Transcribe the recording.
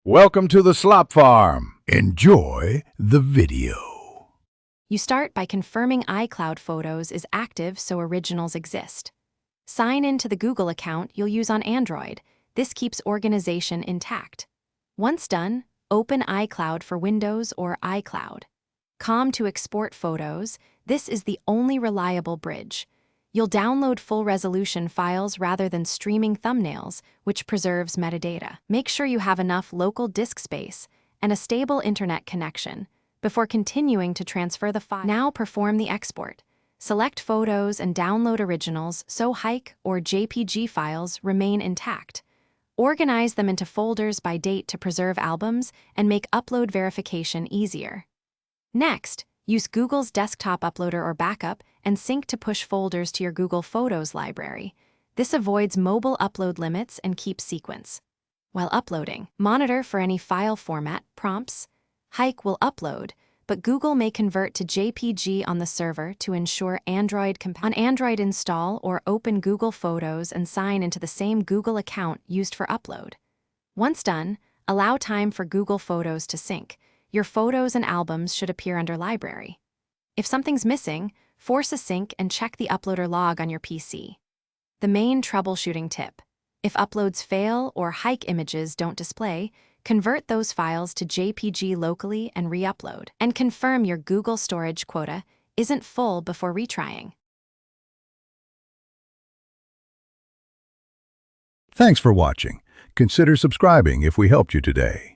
Welcome to the Slop Farm. Enjoy the video. You start by confirming iCloud Photos is active so originals exist. Sign in to the Google account you'll use on Android. This keeps organization intact. Once done, open iCloud for Windows or iCloud. Com to export photos. This is the only reliable bridge. You'll download full-resolution files rather than streaming thumbnails, which preserves metadata. Make sure you have enough local disk space and a stable internet connection before continuing to transfer the file. Now perform the export. Select photos and download originals so HEIC or JPG files remain intact. Organize them into folders by date to preserve albums and make upload verification easier. Next, use Google's desktop uploader or backup and sync to push folders to your Google Photos library. This avoids mobile upload limits and keeps sequence. While uploading, monitor for any file format prompts. HEIC will upload, but Google may convert to JPG on the server to ensure Android compatibility. On Android, install or open Google Photos and sign into the same Google account used for upload. Once done, allow time for Google Photos to sync. Your photos and albums should appear under Library. If something's missing, force a sync and check the uploader log on your PC. The main troubleshooting tip: if uploads fail or HEIC images don't display, convert those files to JPG locally and re-upload. And confirm your Google storage quota isn't full before retrying. Thanks for watching. Consider subscribing if we helped you today.